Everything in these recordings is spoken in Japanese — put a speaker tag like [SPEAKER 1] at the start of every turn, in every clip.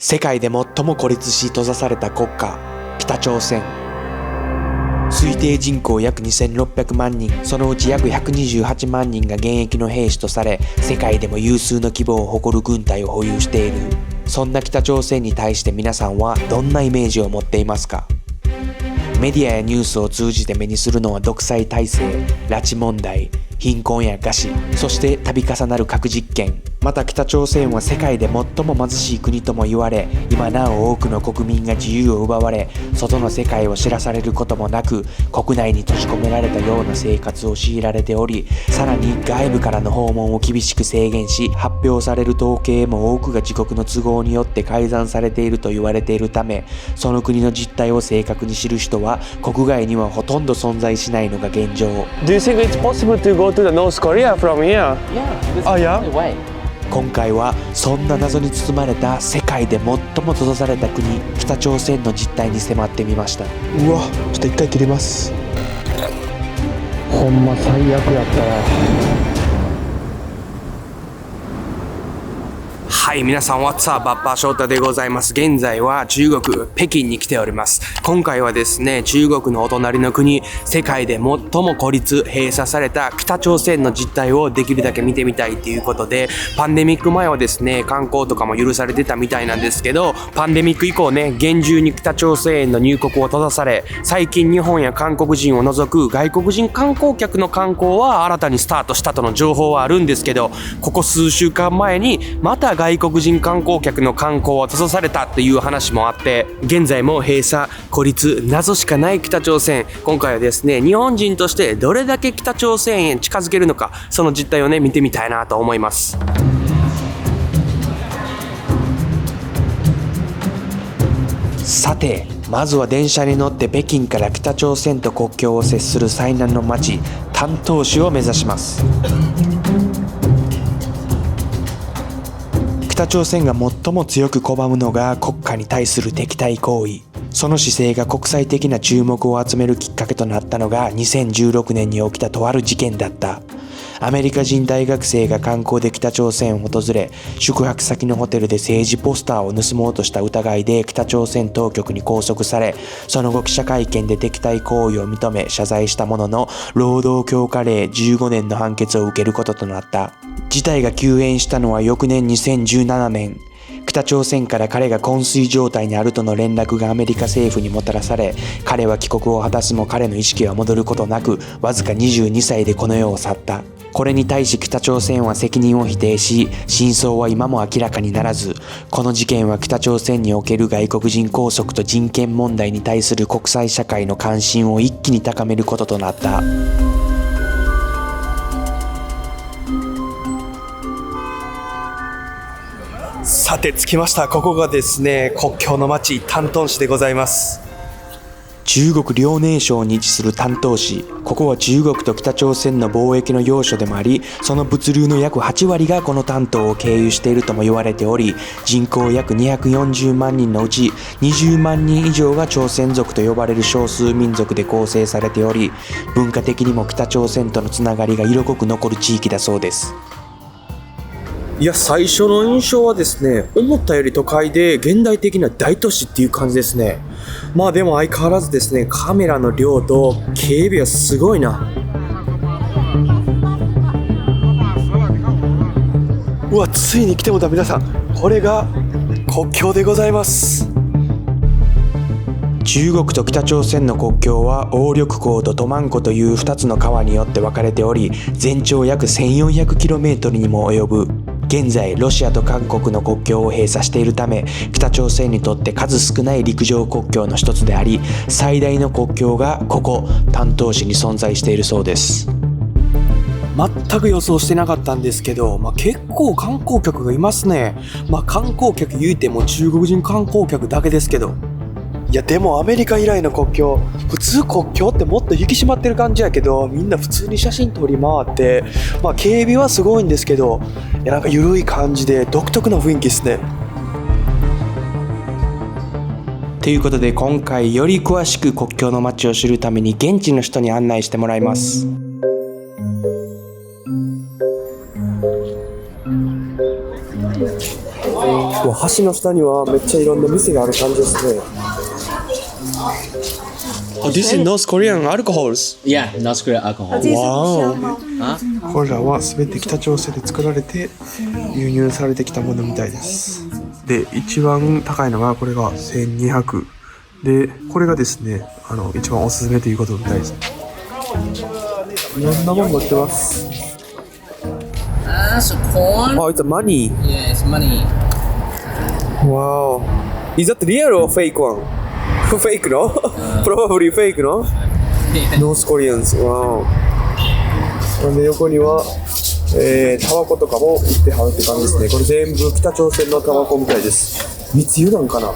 [SPEAKER 1] 世界で最も孤立し閉ざされた国家、北朝鮮。推定人口約2600万人、そのうち約128万人が現役の兵士とされ、世界でも有数の規模を誇る軍隊を保有している。そんな北朝鮮に対して皆さんはどんなイメージを持っていますか？メディアやニュースを通じて目にするのは独裁体制、拉致問題、貧困や餓死、そして度重なる核実験。また北朝鮮は世界で最も貧しい国とも言われ、今なお多くの国民が自由を奪われ、外の世界を知らされることもなく、国内に閉じ込められたような生活を強いられており、さらに外部からの訪問を厳しく制限し、発表される統計も多くが自国の都合によって改ざんされていると言われているため、その国の実態を正確に知る人は国外にはほとんど存在しないのが現状。
[SPEAKER 2] Do you think it's possible to go to the North Korea from here?
[SPEAKER 3] Yeah, this is
[SPEAKER 2] Oh, yeah?
[SPEAKER 3] the only way.
[SPEAKER 1] 今回はそんな謎に包まれた世界で最も閉ざされた国、北朝鮮の実態に迫ってみました。
[SPEAKER 2] うわ、ちょっと一回切ります。ほんま最悪やったわ。
[SPEAKER 4] はい、皆さん、What's up? バッパー翔太でございます。現在は中国、北京に来ております。今回はですね、中国のお隣の国、世界で最も孤立、閉鎖された北朝鮮の実態をできるだけ見てみたいということで、パンデミック前はですね、観光とかも許されてたみたいなんですけど、パンデミック以降ね、厳重に北朝鮮への入国を閉ざされ、最近日本や韓国人を除く外国人観光客の観光は新たにスタートしたとの情報はあるんですけど、ここ数週間前にまた外国人観光客の観光を閉ざされたという話もあって、現在も閉鎖、孤立、謎しかない北朝鮮。今回はですね、日本人としてどれだけ北朝鮮へ近づけるのか、その実態をね、見てみたいなと思います。
[SPEAKER 1] さて、まずは電車に乗って北京から北朝鮮と国境を接する最南の町、丹東市を目指します。北朝鮮が最も強く拒むのが国家に対する敵対行為。その姿勢が国際的な注目を集めるきっかけとなったのが2016年に起きたとある事件だった。アメリカ人大学生が観光で北朝鮮を訪れ、宿泊先のホテルで政治ポスターを盗もうとした疑いで北朝鮮当局に拘束され、その後記者会見で敵対行為を認め謝罪したものの、労働強化令15年の判決を受けることとなった。事態が急変したのは翌年2017年。北朝鮮から彼が昏睡状態にあるとの連絡がアメリカ政府にもたらされ、彼は帰国を果たすも彼の意識は戻ることなく、わずか22歳でこの世を去った。これに対し北朝鮮は責任を否定し、真相は今も明らかにならず、この事件は北朝鮮における外国人拘束と人権問題に対する国際社会の関心を一気に高めることとなった。
[SPEAKER 4] さて着きました。ここがですね、国境の町、丹東市でございます。
[SPEAKER 1] 中国遼寧省に位置する丹東市。ここは中国と北朝鮮の貿易の要所でもあり、その物流の約8割がこの丹東を経由しているとも言われており、人口約240万人のうち20万人以上が朝鮮族と呼ばれる少数民族で構成されており、文化的にも北朝鮮とのつながりが色濃く残る地域だそうです。
[SPEAKER 4] いや、最初の印象はですね、思ったより都会で現代的な大都市っていう感じですね。まあでも相変わらずですね、カメラの量と警備はすごいな。うわ、ついに来てもだ。皆さん、これが国境でございます。
[SPEAKER 1] 中国と北朝鮮の国境は鴨緑江とトマン湖という2つの川によって分かれており、全長約 1400km にも及ぶ。現在ロシアと韓国の国境を閉鎖しているため、北朝鮮にとって数少ない陸上国境の一つであり、最大の国境がここ丹東市に存在しているそうです。
[SPEAKER 4] 全く予想してなかったんですけど、結構観光客がいますね。観光客言うても中国人観光客だけですけど。いやでもアメリカ以来の国境、普通国境ってもっと引き締まってる感じやけど、みんな普通に写真撮り回って、警備はすごいんですけど、なんか緩い感じで独特な雰囲気ですね。
[SPEAKER 1] ということで今回より詳しく国境の街を知るために現地の人に案内してもらいます。わ、
[SPEAKER 4] も橋の下にはめっちゃいろんな店がある感じですね。This is North Korean alcohols.
[SPEAKER 3] Yeah, North Korea alcohol.
[SPEAKER 2] これらは全て北朝鮮で作られて輸入されてきたものみたいです。で、一番高いのがこれが1200で、これがですね、一番おすすめということみたいです。いろんなもん持ってます。
[SPEAKER 3] So corn.
[SPEAKER 4] Oh, it's a money.
[SPEAKER 3] Yeah, it's money.
[SPEAKER 4] Wow. Is that real or fake one? Fake, no? Probably fake, no? North Koreans. Wow. で横には、タバコとかも売ってはるって感じですね。これ全部北朝鮮のタバコみたいです。密輸なんかな。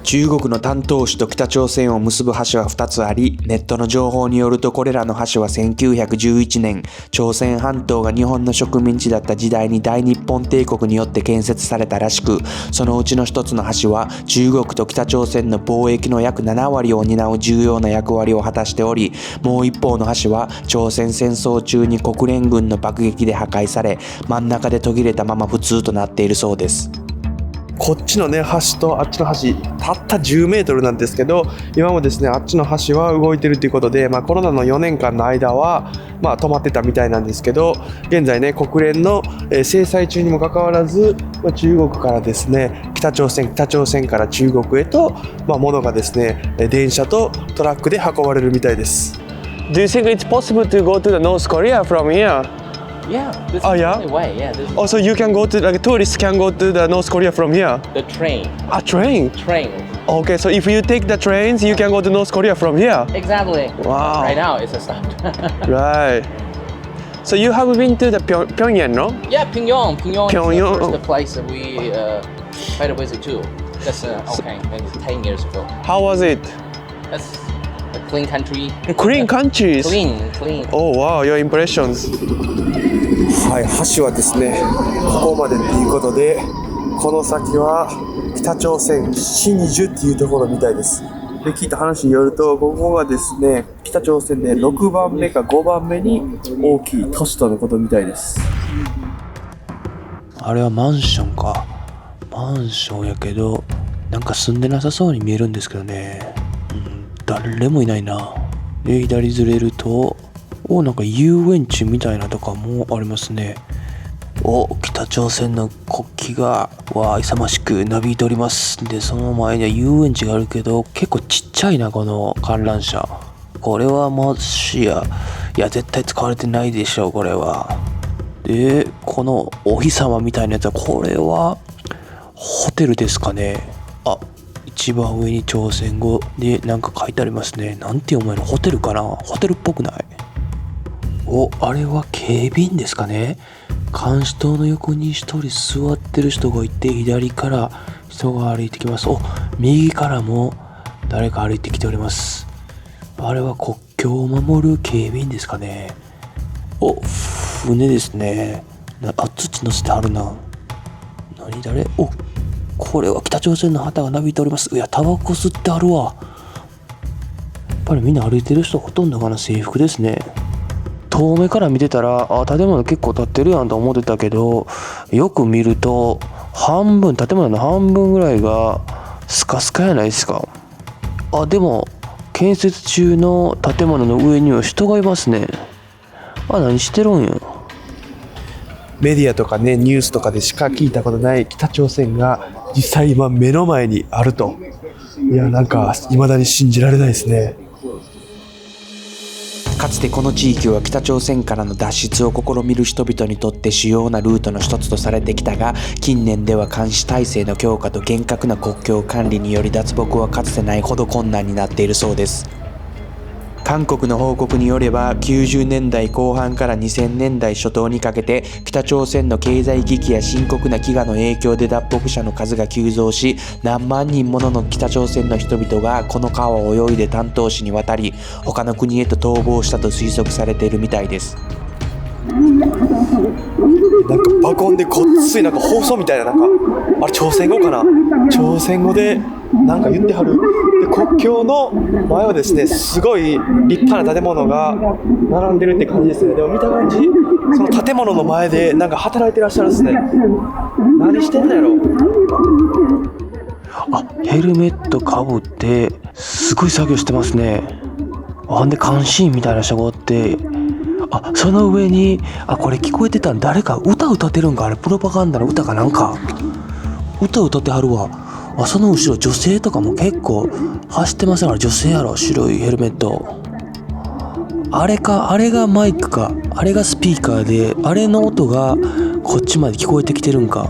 [SPEAKER 1] 中国の丹東市と北朝鮮を結ぶ橋は2つあり、ネットの情報によるとこれらの橋は1911年、朝鮮半島が日本の植民地だった時代に大日本帝国によって建設されたらしく、そのうちの一つの橋は中国と北朝鮮の貿易の約7割を担う重要な役割を果たしており、もう一方の橋は朝鮮戦争中に国連軍の爆撃で破壊され、真ん中で途切れたまま不通となっているそうです。
[SPEAKER 2] こっちのね橋とあっちの橋たった10メートルなんですけど、今もですねあっちの橋は動いてるということで、コロナの4年間の間は止まってたみたいなんですけど、現在ね国連の制裁中にもかかわらず、中国からですね北朝鮮から中国へと、物がですね電車とトラックで運ばれるみたいです。Do you think it's possible to go to the North Korea from here?
[SPEAKER 3] Yeah, this is
[SPEAKER 2] Oh, yeah?
[SPEAKER 3] the only way. Yeah, this is
[SPEAKER 2] Also, you can go to tourists can go to the North Korea from here.
[SPEAKER 3] the train.
[SPEAKER 2] A train?
[SPEAKER 3] Train.
[SPEAKER 2] Okay, so if you take the trains, you can go to North Korea from here.
[SPEAKER 3] Exactly.
[SPEAKER 2] Wow.
[SPEAKER 3] Right now it's a stop.
[SPEAKER 2] Right. So you have been to the Pyongyang, no?
[SPEAKER 3] Yeah, Pyongyang.
[SPEAKER 2] Pyongyang.
[SPEAKER 3] Is the first place that we tried to visit too. That's okay. Maybe 10 years ago.
[SPEAKER 2] How was it?
[SPEAKER 3] That's a clean country.
[SPEAKER 2] Clean countries.
[SPEAKER 3] Clean.
[SPEAKER 2] Oh wow, your impressions.
[SPEAKER 4] はい、橋はですね、ここまでっていうことで、この先は北朝鮮新州っていうところみたいです。で、聞いた話によると、ここがですね、北朝鮮で6番目か5番目に大きい都市とのことみたいです。
[SPEAKER 1] あれはマンションか。マンションやけど、なんか住んでなさそうに見えるんですけどね。誰もいないな。で、左ずれると、なんか遊園地みたいなとかもありますね。北朝鮮の国旗が勇ましくなびいております。で、その前には遊園地があるけど、結構ちっちゃいな、この観覧車。これはもしや、絶対使われてないでしょう、これは。で、このお日様みたいなやつは、これはホテルですかね。一番上に朝鮮語でなんか書いてありますね。なんて読めるの？ホテルかな？ホテルっぽくない？あれは警備員ですかね。監視塔の横に一人座ってる人がいて、左から人が歩いてきます。右からも誰か歩いてきております。あれは国境を守る警備員ですかね。船ですね。土乗せてあるな。誰？これは北朝鮮の旗がなびいております。タバコ吸ってあるわ。やっぱりみんな歩いてる人ほとんどが制服ですね。遠目から見てたら建物結構建ってるやんと思ってたけど、よく見ると建物の半分ぐらいがスカスカやないですか。でも建設中の建物の上には人がいますね。何してるんや。
[SPEAKER 2] メディアとかねニュースとかでしか聞いたことない北朝鮮が実際今目の前にあると。なんか未だに信じられないですね。
[SPEAKER 1] かつてこの地域は北朝鮮からの脱出を試みる人々にとって主要なルートの一つとされてきたが、近年では監視体制の強化と厳格な国境管理により脱北はかつてないほど困難になっているそうです。韓国の報告によれば、90年代後半から2000年代初頭にかけて北朝鮮の経済危機や深刻な飢餓の影響で脱北者の数が急増し、何万人もの北朝鮮の人々がこの川を泳いで丹東市に渡り、他の国へと逃亡したと推測されているみたいです。
[SPEAKER 2] なんか爆音でこっついなんか放送みたいな、なんかあれ朝鮮語かな、朝鮮語でなんか言ってはる。で国境の前はですね、すごい立派な建物が並んでるって感じですね。でも見た感じ、その建物の前でなんか働いてらっしゃるんですね。何してんのやろ。
[SPEAKER 1] あ、ヘルメットかぶってすごい作業してますね。ほんで監視員みたいな人がおって、あ、その上に、あ、これ聞こえてたん、誰か歌歌ってるんか、あれプロパガンダの歌かなんか歌歌ってはるわ。あ、その後ろ女性とかも結構走ってますから、女性やろ、白いヘルメット。あれか、あれがマイクか、あれがスピーカーで、あれの音がこっちまで聞こえてきてるんか。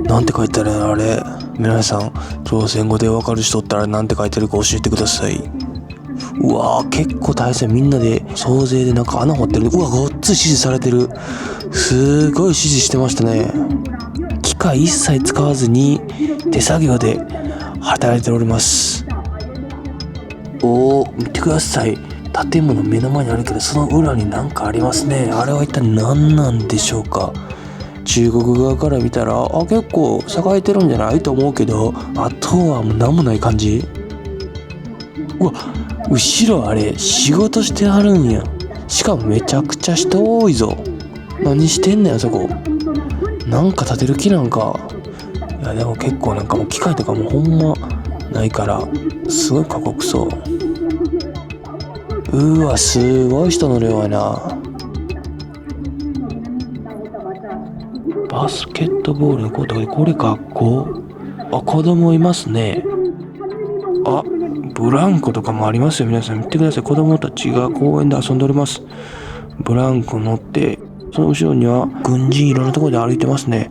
[SPEAKER 1] なんて書いてあるのあれ。皆さん朝鮮語で分かる人おったらなんて書いてるか教えてください。うわー、結構大変。みんなで総勢でなんか穴掘ってる。うわ、ごっつい指示されてる。すごい指示してましたね。機械一切使わずに手作業で働いております。おー、見てください。建物目の前にあるけど、その裏になんかありますね。あれは一体何なんでしょうか。中国側から見たら、あ、結構栄えてるんじゃないと思うけど、あとはもう何もない感じ。うわ、後ろあれ仕事してはるんや。しかもめちゃくちゃ人多いぞ。何してんねんあそこ。なんか建てる気なんか。いやでも結構なんかもう機械とかもほんまないからすごい過酷そう。うわ、すごい人の量やな。バスケットボールのコートで、これ学校？あ、子供いますね。あ、ブランコとかもありますよ。皆さん見てください。子供たちが公園で遊んでおります。ブランコ乗って、その後ろには軍人いろんなところで歩いてますね。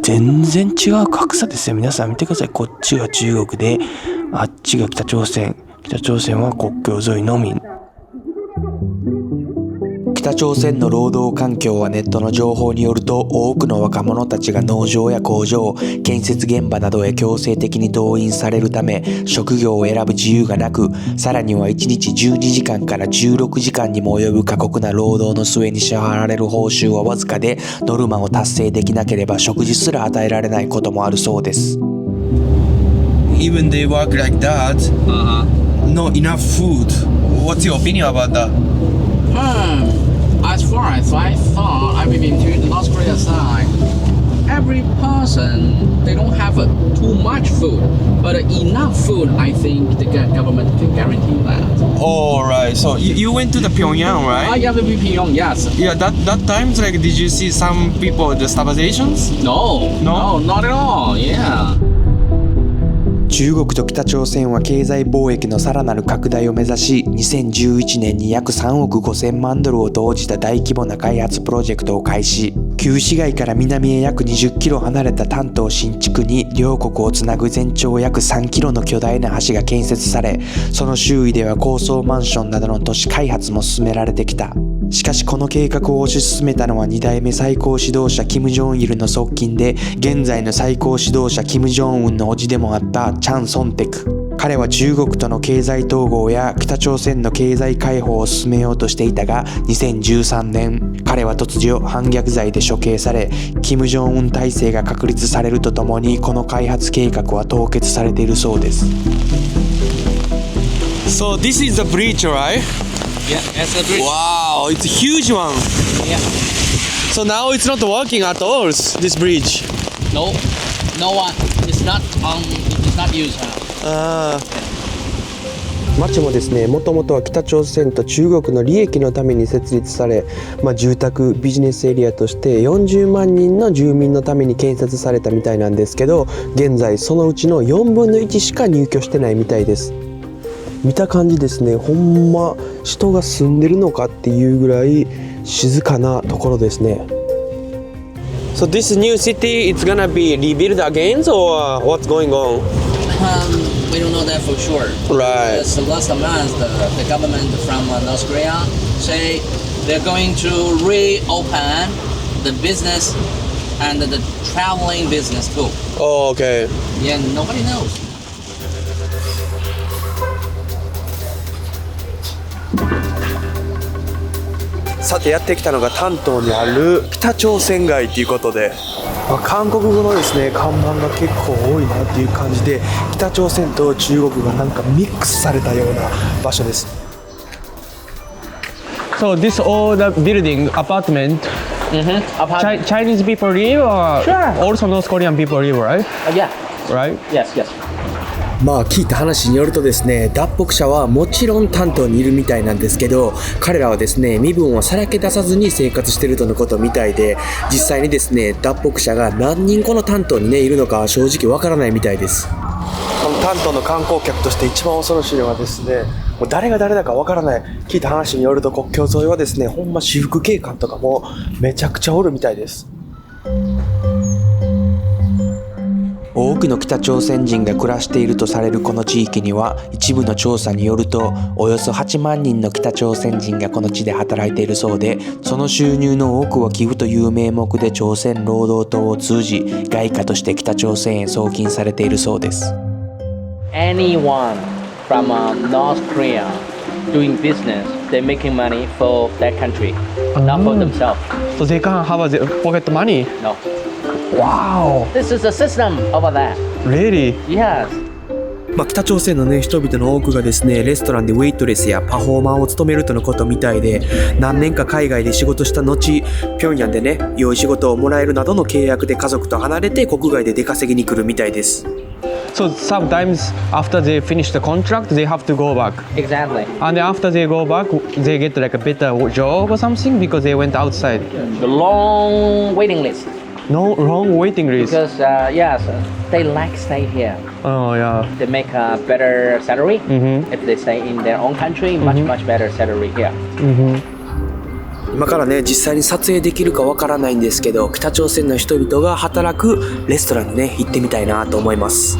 [SPEAKER 1] 全然違う格差ですよ。皆さん見てください。こっちが中国で、あっちが北朝鮮。北朝鮮は国境沿いのみ。北朝鮮の労働環境はネットの情報によると、多くの若者たちが農場や工場、建設現場などへ強制的に動員されるため、職業を選ぶ自由がなく、さらには1日12時間から16時間にも及ぶ過酷な労働の末に支払われる報酬はわずかで、ノルマを達成できなければ食事すら与えられないこともあるそうです。
[SPEAKER 4] Even they work like that, not enough food. What's your opinion about that?
[SPEAKER 3] As far as I thought, I've been to the North Korea side. Every person, they don't have too much food, but enough food, I think the government can guarantee that.
[SPEAKER 4] Alright, so you went to the Pyongyang, right?
[SPEAKER 3] Yeah, the Pyongyang, yes.
[SPEAKER 4] Yeah, that times like did you see some people the starvations?
[SPEAKER 3] No, not at all. Yeah.
[SPEAKER 1] 中国と北朝鮮は経済貿易のさらなる拡大を目指し、2011年に約3億5000万ドルを投じた大規模な開発プロジェクトを開始。旧市街から南へ約20キロ離れた丹東新地区に両国をつなぐ全長約3キロの巨大な橋が建設され、その周囲では高層マンションなどの都市開発も進められてきた。しかしこの計画を推し進めたのは2代目最高指導者キム・ジョンイルの側近で、現在の最高指導者キム・ジョンウンの叔父でもあったチャン・ソンテク。彼は中国との経済統合や北朝鮮の経済開放を進めようとしていたが、2013年彼は突如反逆罪で処刑され、キム・ジョンウン体制が確立されるとともにこの開発計画は凍結されているそうです。
[SPEAKER 4] So this is the bridge, right?
[SPEAKER 3] Yeah, that's the bridge.
[SPEAKER 4] Wow, it's a huge one.
[SPEAKER 3] Yeah.
[SPEAKER 4] So now it's not working at all, this bridge.
[SPEAKER 3] No one. It's not used now.
[SPEAKER 2] 町もですね、もともとは北朝鮮と中国の利益のために設立され、住宅ビジネスエリアとして40万人の住民のために建設されたみたいなんですけど、現在そのうちの4分の1しか入居してないみたいです。見た感じですね、ほんま人が住んでるのかっていうぐらい静かなところですね。
[SPEAKER 4] So this new city, it's gonna be rebuilt again, or what's going on?
[SPEAKER 3] We don't know that for sure.
[SPEAKER 4] Right.
[SPEAKER 3] So last month, the government from North Korea say they're going to reopen the business and the traveling business too.
[SPEAKER 4] Oh, okay.
[SPEAKER 3] Yeah, nobody knows.
[SPEAKER 2] さてやってきたのが丹東にある北朝鮮街ということで、韓国語のですね看板が結構多いなっていう感じで、北朝鮮と中国がなんかミックスされたような場所です。
[SPEAKER 5] So this all the building apartment. Chinese people live or also North Korean people live, right?
[SPEAKER 3] Yeah.
[SPEAKER 5] Right?
[SPEAKER 3] Yes.
[SPEAKER 1] まあ聞いた話によるとですね、脱北者はもちろん丹東にいるみたいなんですけど、彼らはですね身分をさらけ出さずに生活しているとのことみたいで、実際にですね脱北者が何人この丹東にねいるのかは正直わからないみたいです。
[SPEAKER 2] この丹東の観光客として一番恐ろしいのはですね、もう誰が誰だかわからない。聞いた話によると国境沿いはですね、ほんま私服警官とかもめちゃくちゃおるみたいです。
[SPEAKER 1] 多くの北朝鮮人が暮らしているとされるこの地域には、一部の調査によるとおよそ8万人の北朝鮮人がこの地で働いているそうで、その収入の多くは寄付という名目で朝鮮労働党を通じ外貨として北朝鮮へ送金されているそうです。
[SPEAKER 6] Anyone from North Korea doing business, they're making money for that country, not for themselves.
[SPEAKER 5] So they can't have a pocket money?
[SPEAKER 6] No.
[SPEAKER 5] Wow!
[SPEAKER 6] This is the system over there.
[SPEAKER 5] Really?
[SPEAKER 6] Yes.
[SPEAKER 1] 北朝鮮のね人々の多くがですねレストランでウェイトレスやパフォーマーを務めるとのことみたいで、何年か海外で仕事した後、平壌でね良い仕事をもらえるなどの契約で家族と離れて国外で出稼ぎに来るみたいです。
[SPEAKER 5] So sometimes after they finish the contract, they have to go back.
[SPEAKER 6] Exactly.
[SPEAKER 5] And after they go back, they get like a better job or something because they went outside.
[SPEAKER 6] The long waiting list.
[SPEAKER 5] No wrong waiting list.
[SPEAKER 6] Because yes, they like stay here.
[SPEAKER 5] Oh yeah.
[SPEAKER 6] They make a better salary if they stay in their own country. Much better salary here.
[SPEAKER 1] 今からね実際に撮影できるかわからないんですけど、北朝鮮の人々が働くレストランにね行ってみたいなと思います。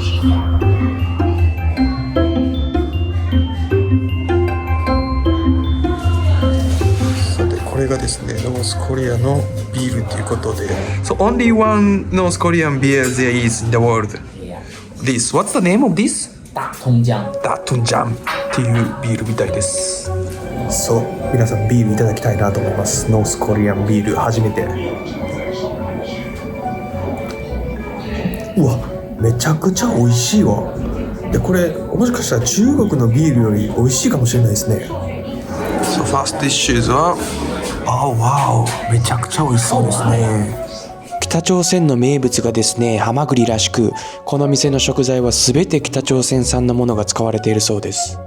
[SPEAKER 2] さてこれがですねノースコリアのビールということで、 So only one North Korean beer there is in the world. This, what's the name of this?
[SPEAKER 6] 大通江。
[SPEAKER 2] ダトンジャンっていうビールみたいです。そう、皆さんビールいただきたいなと思います。ノースコリアンビール初めて。うわ、めちゃくちゃ美味しいわ。でこれもしかしたら中国のビールより美味しいかもしれないですね。So first dishes はわお、めちゃくちゃ美味しそうですね。
[SPEAKER 1] 北朝鮮の名物がですねハマグリらしく、この店の食材は全て北朝鮮産のものが使われているそうです。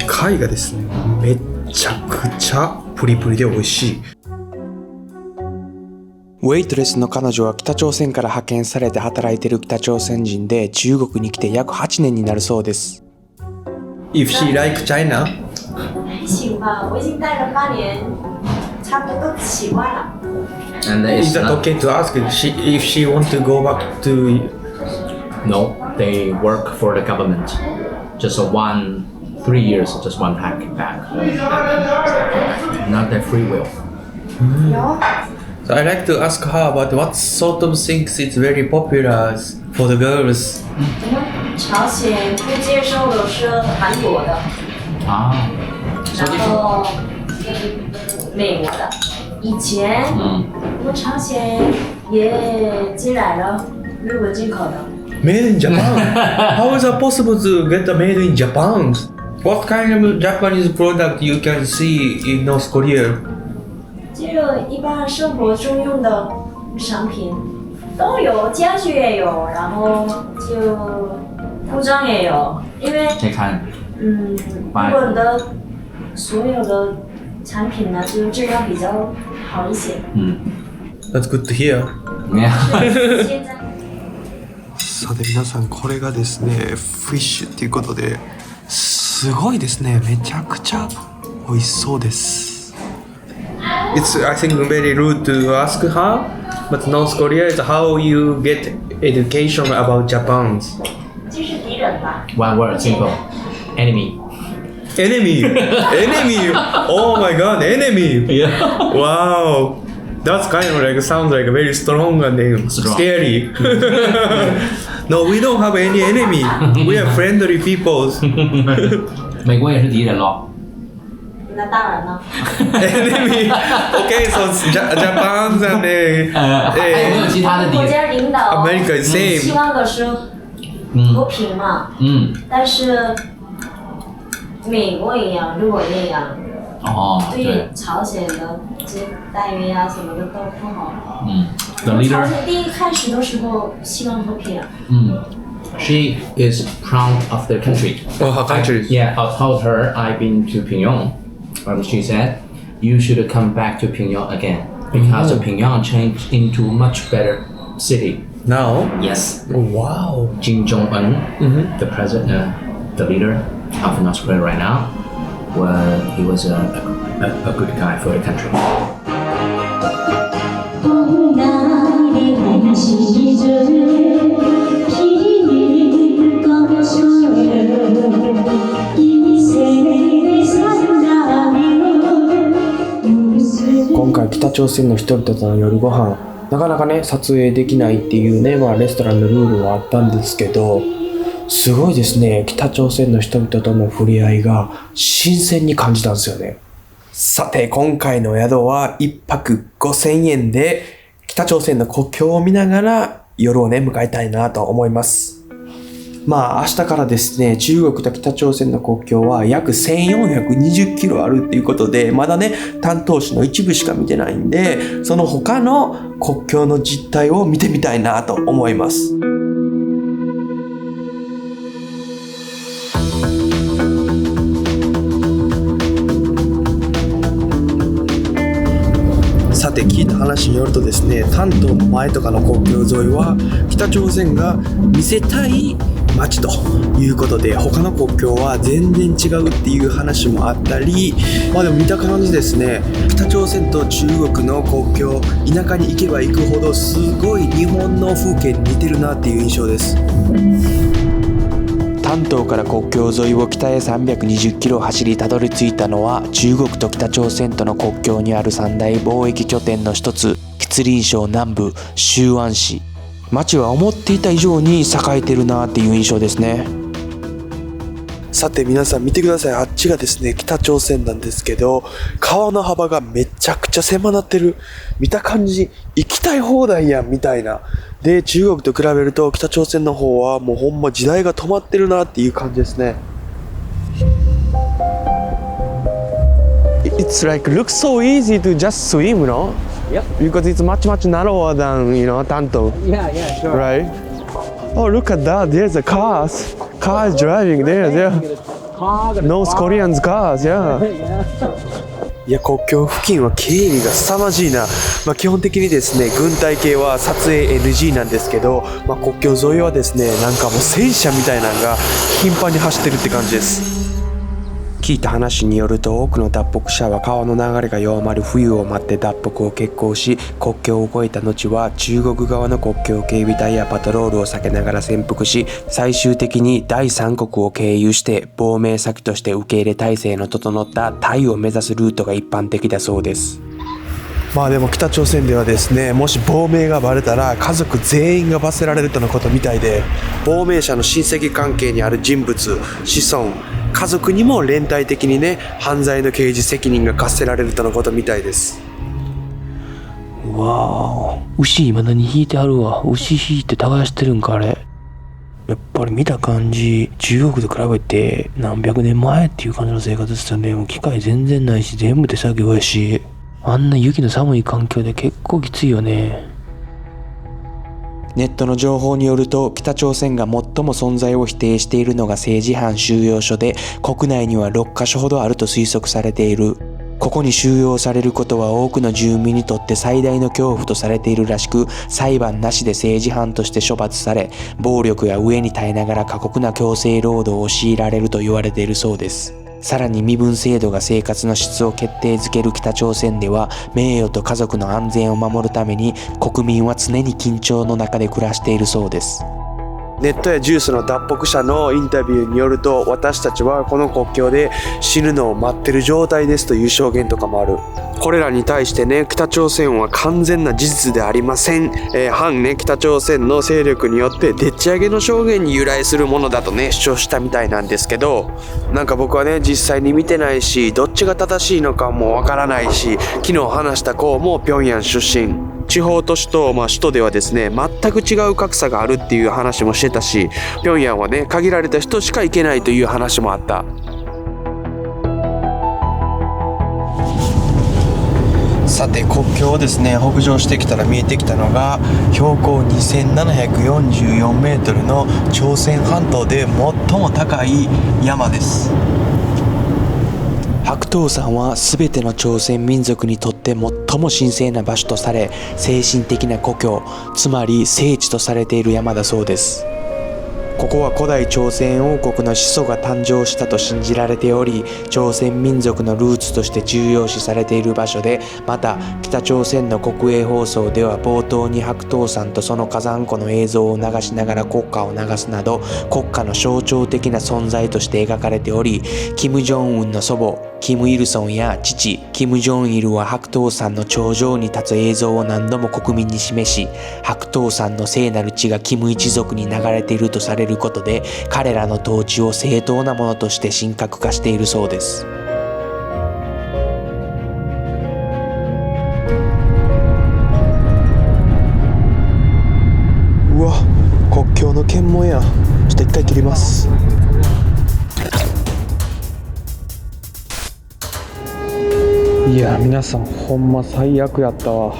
[SPEAKER 2] 貝がですねめちゃくちゃプリプリで美味しい。
[SPEAKER 1] ウェイトレスの彼女は北朝鮮から派遣されて働いている北朝鮮人で、中国に来て約8年になるそうです。
[SPEAKER 2] If she like China?
[SPEAKER 7] 还行吧，我已经待了8年，差不多都习惯了。
[SPEAKER 3] And
[SPEAKER 2] Is
[SPEAKER 3] it's
[SPEAKER 2] that
[SPEAKER 3] not,
[SPEAKER 2] okay to ask if she want to go back to?
[SPEAKER 3] no, they work for the government. Just 3 years, just one pack back. Not their free will.
[SPEAKER 2] So I like to ask her about what sort of things is very popular for the girls.
[SPEAKER 7] 朝鲜不接受的是韩国的，
[SPEAKER 3] Ah,
[SPEAKER 7] 然后美国的。以前我朝鲜也进来了日本进口的。
[SPEAKER 2] Made in Japan? How is it possible to get the made in Japan? What kind of Japanese product you can see in North Korea?
[SPEAKER 7] 就一般生活中用的商品都有，家具也有，然后就服装也有，因为
[SPEAKER 3] 你看，
[SPEAKER 7] 日本的所有的产品呢，就是质量比较好一些。
[SPEAKER 2] That's good to hear.
[SPEAKER 3] yeah.
[SPEAKER 7] 现在。
[SPEAKER 2] さて皆さんこれがですねフィッシュっていうことですごいですね。めちゃくちゃ美味しそうです。It's I think very rude to ask her, but North Korea is how you get education about Japan.
[SPEAKER 7] 就是敌人吧。
[SPEAKER 3] One word, simple. Enemy.
[SPEAKER 2] Enemy, enemy. Oh my God, enemy.
[SPEAKER 3] Yeah.
[SPEAKER 2] Wow. That's kind of like sounds like very strong and then
[SPEAKER 3] Strong.
[SPEAKER 2] scary.
[SPEAKER 1] No, we don't have any enemy. We are friendly people.
[SPEAKER 3] 美国也是敌人咯。
[SPEAKER 7] 那当然了。
[SPEAKER 1] Enemy. Okay, so Japan and
[SPEAKER 3] 还有没有其他的敌
[SPEAKER 7] 国
[SPEAKER 3] 人？
[SPEAKER 7] 家领导
[SPEAKER 1] America is
[SPEAKER 7] 希
[SPEAKER 1] same.
[SPEAKER 7] 望的是和平嘛，但是美国也一样，日本也一样，
[SPEAKER 3] 哦，对
[SPEAKER 7] 对朝鲜的这待遇啊什么的都不好。
[SPEAKER 3] ，The
[SPEAKER 7] 朝
[SPEAKER 3] leader，
[SPEAKER 7] 鲜第一开始的时候希望和平啊，
[SPEAKER 3] she is proud of their country.
[SPEAKER 1] Oh, her country.
[SPEAKER 3] Yeah, I told her I've been to Pyongyang. She said, you should come back to Pyongyang again because Pyongyang changed into a much better city.
[SPEAKER 1] Now?
[SPEAKER 3] Yes.
[SPEAKER 1] Wow.
[SPEAKER 3] Kim Jong Un, the president, the leader of North Korea right now, well, he was a good guy for the country.
[SPEAKER 2] "今回北朝鮮の人々との夜ご飯なかなかね撮影できないっていうね、レストランのルールはあったんですけど、すごいですね、北朝鮮の人々との触れ合いが新鮮に感じたんですよね。さて今回の宿は1泊5000円で北朝鮮の国境を見ながら夜をね迎えたいなと思います。明日からですね、中国と北朝鮮の国境は約1420キロあるっていうことで、まだね、丹東市の一部しか見てないんで、その他の国境の実態を見てみたいなと思います。さて聞いた話によるとですね、丹東の前とかの国境沿いは北朝鮮が見せたい街ということで、他の国境は全然違うっていう話もあったり、でも見た感じですね、北朝鮮と中国の国境、田舎に行けば行くほどすごい日本の風景に似てるなっていう印象です。
[SPEAKER 1] 丹東から国境沿いを北へ320キロ走りたどり着いたのは、中国と北朝鮮との国境にある三大貿易拠点の一つ、吉林省南部西安市。町は思っていた以上に栄えてるなっていう印象ですね。
[SPEAKER 2] さて皆さん見てください、あっちがですね北朝鮮なんですけど、川の幅がめちゃくちゃ狭なってる。見た感じ行きたい放題やんみたいな。で中国と比べると北朝鮮の方はもうほんま時代が止まってるなっていう感じですね。
[SPEAKER 5] It's like looks so easy to just swim, no?
[SPEAKER 6] Yep.
[SPEAKER 5] Because it's much narrower than Tanto,
[SPEAKER 6] Yeah, sure.
[SPEAKER 5] right? Oh, look at that! There's a cars driving there. North Koreans cars, yeah.
[SPEAKER 2] いや国境付近は警備が凄まじいな。基本的にですね軍隊系は撮影 NG なんですけど、国境沿いはですねなんかもう戦車みたいなのが頻繁に走ってるって感じです。
[SPEAKER 1] 聞いた話によると、多くの脱北者は川の流れが弱まる冬を待って脱北を決行し、国境を越えた後は中国側の国境警備隊やパトロールを避けながら潜伏し、最終的に第三国を経由して亡命先として受け入れ体制の整ったタイを目指すルートが一般的だそうです。
[SPEAKER 2] でも北朝鮮ではですね、もし亡命がバレたら家族全員が罰せられるとのことみたいで、亡命者の親戚関係にある人物、子孫、家族にも連帯的にね犯罪の刑事責任が課せられるとのことみたいです。
[SPEAKER 1] わあ、牛未だに引いてあるわ。牛引いて耕してるんかあれ。やっぱり見た感じ、中国と比べて何百年前っていう感じの生活ですよね。もう機械全然ないし、全部手作業やし、あんな雪の寒い環境で結構きついよね。ネットの情報によると、北朝鮮が最も存在を否定しているのが政治犯収容所で、国内には6カ所ほどあると推測されている。ここに収容されることは多くの住民にとって最大の恐怖とされているらしく、裁判なしで政治犯として処罰され、暴力や飢えに耐えながら過酷な強制労働を強いられると言われているそうです。さらに身分制度が生活の質を決定づける北朝鮮では、名誉と家族の安全を守るために国民は常に緊張の中で暮らしているそうです。
[SPEAKER 2] ネットやジュースの脱北者のインタビューによると、私たちはこの国境で死ぬのを待ってる状態ですという証言とかもある。これらに対してね、北朝鮮は完全な事実でありません。反ね、北朝鮮の勢力によってでっち上げの証言に由来するものだとね、主張したみたいなんですけど、なんか僕はね、実際に見てないし、どっちが正しいのかもわからないし、昨日話した子も平壌出身。地方都市と、首都ではですね、全く違う格差があるっていう話もしてたし、平壌はね、限られた人しか行けないという話もあった。
[SPEAKER 1] さて国境をですね北上してきたら見えてきたのが標高2744メートルの朝鮮半島で最も高い山です。白頭山は全ての朝鮮民族にとって最も神聖な場所とされ、精神的な故郷、つまり聖地とされている山だそうです。ここは古代朝鮮王国の始祖が誕生したと信じられており、朝鮮民族のルーツとして重要視されている場所で、また北朝鮮の国営放送では冒頭に白頭山とその火山湖の映像を流しながら国歌を流すなど、国家の象徴的な存在として描かれており、キム・ジョンウンの祖母キム・イルソンや父キム・ジョンイルは白頭山の頂上に立つ映像を何度も国民に示し、白頭山の聖なる血がキム一族に流れているとされることで、彼らの統治を正当なものとして神格化しているそうです。
[SPEAKER 2] うわ、国境の検問や。ちょっと一回切ります。
[SPEAKER 5] いや皆さんほんま最悪やったわ。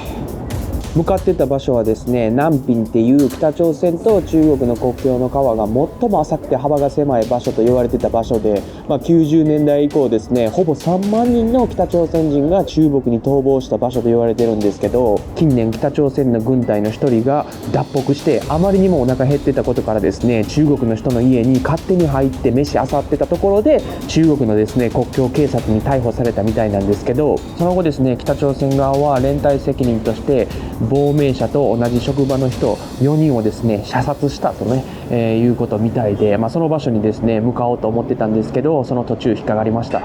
[SPEAKER 5] 向かってた場所はですね、南平っていう北朝鮮と中国の国境の川が最も浅くて幅が狭い場所と言われてた場所で、90年代以降ですね、ほぼ3万人の北朝鮮人が中国に逃亡した場所と言われてるんですけど、近年北朝鮮の軍隊の一人が脱北してあまりにもお腹減ってたことからですね、中国の人の家に勝手に入って飯漁ってたところで中国のですね国境警察に逮捕されたみたいなんですけど、その後ですね北朝鮮側は連帯責任として亡命者と同じ職場の人4人をですね射殺したとね、いうことみたいで、その場所にですね向かおうと思ってたんですけど、その途中引っかかりました。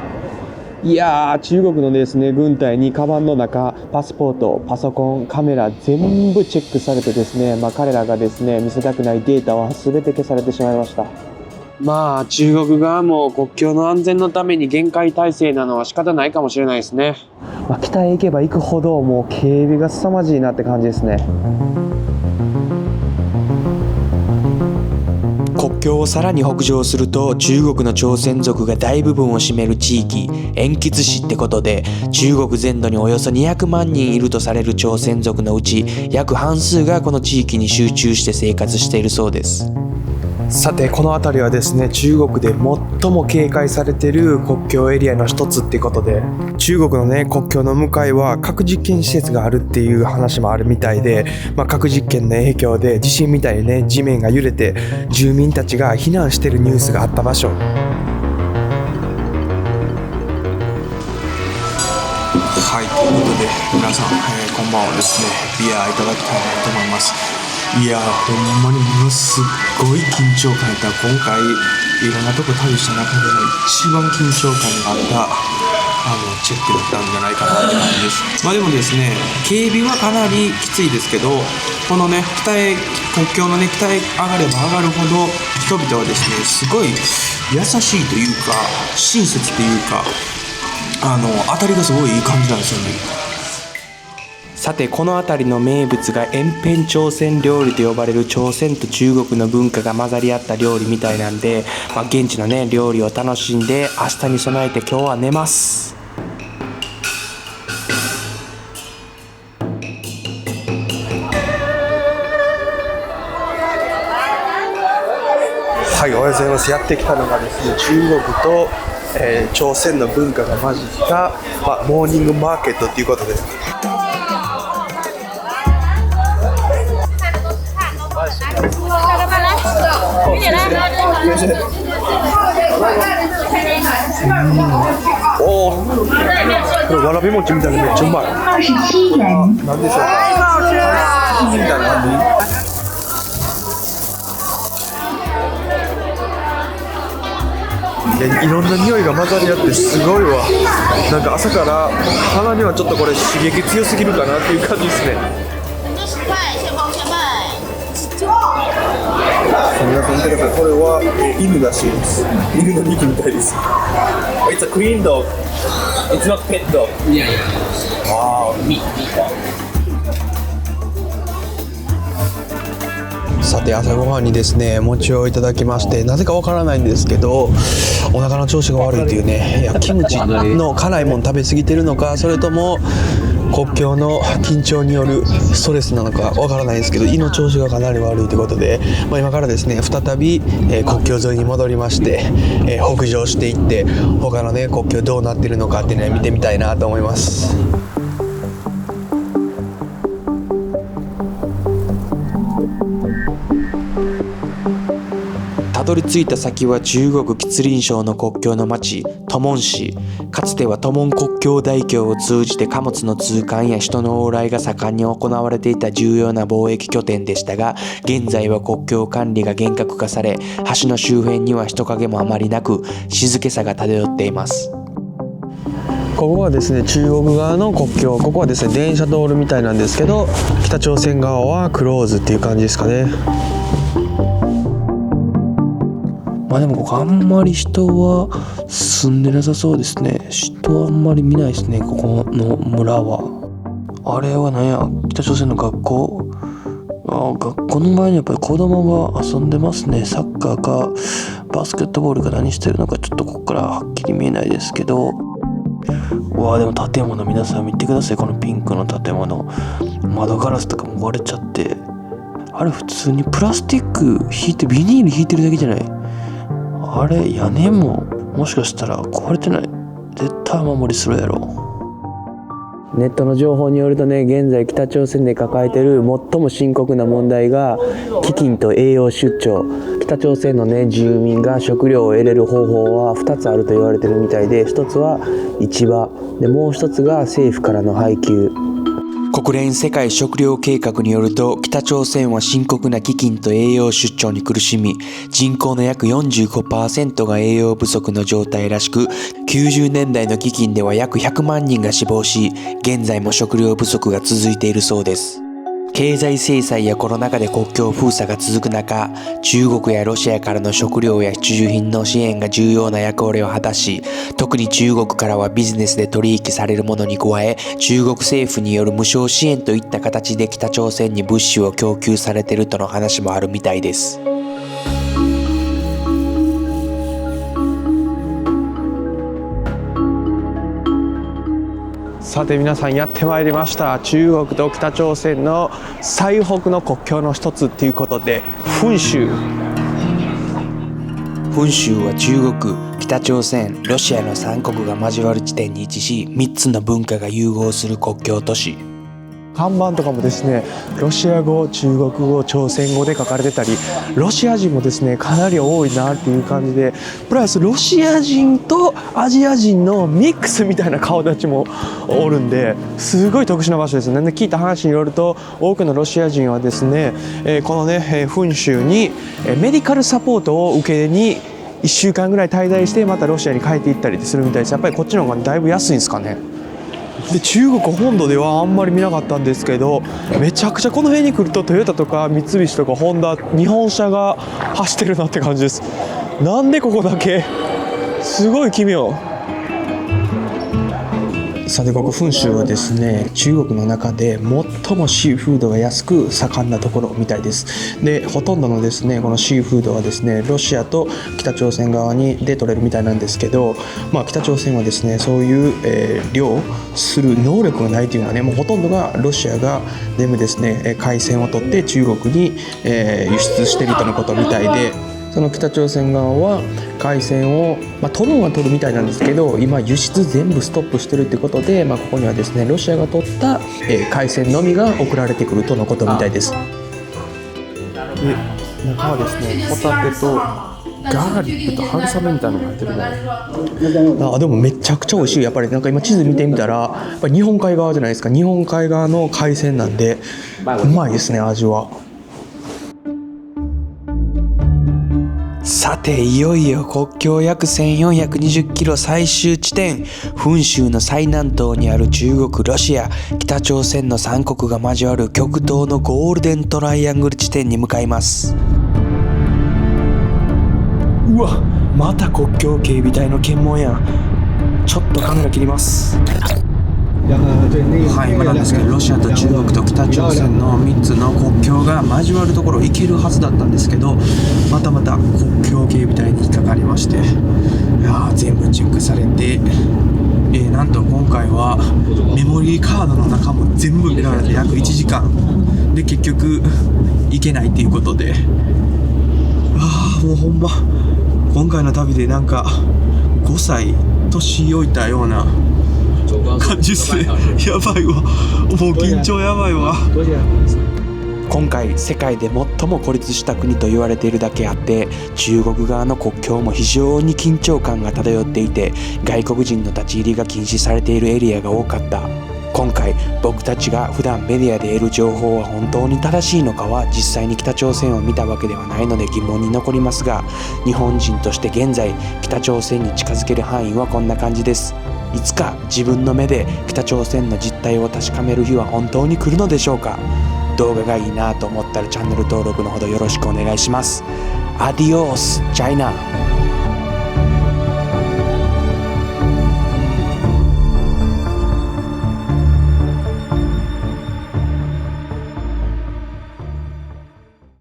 [SPEAKER 5] いやー、中国のですね軍隊にカバンの中、パスポート、パソコン、カメラ全部チェックされてですね、彼らがですね見せたくないデータは全て消されてしまいました。
[SPEAKER 4] 中国側も国境の安全のために厳戒態勢なのは仕方ないかもしれないですね。
[SPEAKER 5] 北へ行けば行くほどもう警備が凄まじいなって感じですね。
[SPEAKER 1] 国境をさらに北上すると中国の朝鮮族が大部分を占める地域、延吉市ってことで、中国全土におよそ200万人いるとされる朝鮮族のうち約半数がこの地域に集中して生活しているそうです。
[SPEAKER 2] さてこの辺りはですね、中国で最も警戒されている国境エリアの一つってことで、中国のね国境の向かいは核実験施設があるっていう話もあるみたいで、核実験の影響で地震みたいにね地面が揺れて住民たちが避難してるニュースがあった場所。
[SPEAKER 1] はい、ということで皆さん、こんばんはですね、ビアいただきたいなと思います。いやほんまにものすごい緊張感やった。今回いろんなとこ旅した中でも一番緊張感があったチェックだったんじゃないかなって感じです。でもですね、警備はかなりきついですけど、このね国境のね北へ上がれば上がるほど人々はですねすごい優しいというか親切というか当たりがすごいいい感じなんですよね。さてこの辺りの名物が延辺朝鮮料理と呼ばれる朝鮮と中国の文化が混ざり合った料理みたいなんで、現地のね料理を楽しんで明日に備えて今日は寝ます。
[SPEAKER 2] はい、おはようございます。やってきたのがですね、中国と、朝鮮の文化が混じった、モーニングマーケットということで、おお、これわらび餅みたいなめっちゃうまい。何でしょうか。みたいな感じ。いろんな匂いが混ざり合ってすごいわ。なんか朝から鼻にはちょっとこれ刺激強すぎるかなっていう感じですね。皆さん見てください。これは犬らしいです。犬の肉みたいです。It's a clean dog. It's not pet dog.
[SPEAKER 3] Yeah, yeah.
[SPEAKER 2] Wow.
[SPEAKER 3] Meat.
[SPEAKER 2] さて朝ごはんにですね餅をいただきまして、なぜかわからないんですけどお腹の調子が悪いっていうね。いやキムチの辛いもの食べ過ぎてるのか、それとも国境の緊張によるストレスなのかわからないんですけど、胃の調子がかなり悪いということで、今からですね再び、国境沿いに戻りまして、北上していって他のね国境どうなってるのかってね見てみたいなと思います。
[SPEAKER 1] たどり着いた先は中国吉林省の国境の町トモン市。かつてはトモン国境大橋を通じて貨物の通関や人の往来が盛んに行われていた重要な貿易拠点でしたが、現在は国境管理が厳格化され、橋の周辺には人影もあまりなく静けさが漂っています。
[SPEAKER 2] ここはですね中国側の国境、ここはですね電車通るみたいなんですけど、北朝鮮側はクローズっていう感じですかね。
[SPEAKER 1] まあでもここあんまり人は住んでなさそうですね。人はあんまり見ないですね、ここの村は。あれは何や、北朝鮮の学校。学校の前にやっぱり子供が遊んでますね。サッカーかバスケットボールか何してるのかちょっとここからはっきり見えないですけど、うわでも建物皆さん見てください。このピンクの建物、窓ガラスとかも割れちゃって、あれ普通にプラスチック引いてビニール引いてるだけじゃない？あれ屋根ももしかしたら壊れてない？絶対雨漏りするやろ。
[SPEAKER 5] ネットの情報によるとね、現在北朝鮮で抱えている最も深刻な問題が飢饉と栄養失調。北朝鮮のね住民が食料を得れる方法は2つあると言われてるみたいで、1つは市場で、もう1つが政府からの配給。
[SPEAKER 1] 国連世界食糧計画によると、北朝鮮は深刻な飢饉と栄養失調に苦しみ、人口の約 45% が栄養不足の状態らしく、90年代の飢饉では約100万人が死亡し、現在も食料不足が続いているそうです。経済制裁やコロナ禍で国境封鎖が続く中、中国やロシアからの食料や必需品の支援が重要な役割を果たし、特に中国からはビジネスで取引されるものに加え、中国政府による無償支援といった形で北朝鮮に物資を供給されているとの話もあるみたいです。
[SPEAKER 2] さて皆さんやってまいりました。中国と北朝鮮の最北の国境の一つっていうことで、噴州。
[SPEAKER 1] 噴州は中国、北朝鮮、ロシアの3国が交わる地点に位置し、3つの文化が融合する国境都市。
[SPEAKER 2] 看板とかもですね、ロシア語、中国語、朝鮮語で書かれてたり、ロシア人もですねかなり多いなっていう感じで、プラスロシア人とアジア人のミックスみたいな顔立ちもおるんで、すごい特殊な場所ですね。で聞いた話によると、多くのロシア人はですね、このね噴州にメディカルサポートを受けに1週間ぐらい滞在して、またロシアに帰っていったりするみたいです。やっぱりこっちの方がだいぶ安いんですかね。で中国本土ではあんまり見なかったんですけど、めちゃくちゃこの辺に来るとトヨタとか三菱とかホンダ、日本車が走ってるなって感じです。なんでここだけ、すごい奇妙。
[SPEAKER 1] さてここ噴州はですね、中国の中で最もシーフードが安く盛んなところみたいです。でほとんどのですねこのシーフードはですねロシアと北朝鮮側で取れるみたいなんですけど、北朝鮮はですねそういう、漁する能力がないというのはね、もうほとんどがロシアが全部ですね海鮮を取って中国に、輸出しているとのことみたいで、その北朝鮮側は海鮮を、取るのは取るみたいなんですけど、今輸出全部ストップしてるってことで、ここにはですねロシアが取った、海鮮のみが送られてくるとのことみたいです。
[SPEAKER 2] で中はですねホタテとガーリックと春雨みたいなのが入ってるね。でもめちゃくちゃ美味しい。やっぱりなんか今地図見てみたら、やっぱり日本海側じゃないですか。日本海側の海鮮なんでうまいですね、味は。
[SPEAKER 1] さていよいよ国境約1420キロ最終地点、噴州の最南東にある中国、ロシア、北朝鮮の3国が交わる極東のゴールデントライアングル地点に向かいます。うわ、また国境警備隊の検問やん。ちょっとカメラ切ります。はい、今なんですけど、ロシアと中国と北朝鮮の3つの国境が交わるところ行けるはずだったんですけど、また国境警備隊に引っかかりまして、いや全部チェックされて、なんと今回はメモリーカードの中も全部見られて約1時間で結局行けないっていうことで、もうほんま今回の旅でなんか5歳年老いたような感じっすね。やばいわ、もう緊張やばいわ。今回世界で最も孤立した国と言われているだけあって、中国側の国境も非常に緊張感が漂っていて、外国人の立ち入りが禁止されているエリアが多かった。今回僕たちが普段メディアで得る情報は本当に正しいのかは実際に北朝鮮を見たわけではないので疑問に残りますが、日本人として現在北朝鮮に近づける範囲はこんな感じです。いつか自分の目で北朝鮮の実態を確かめる日は本当に来るのでしょうか。動画がいいなと思ったらチャンネル登録のほどよろしくお願いします。アディオースチャイナ。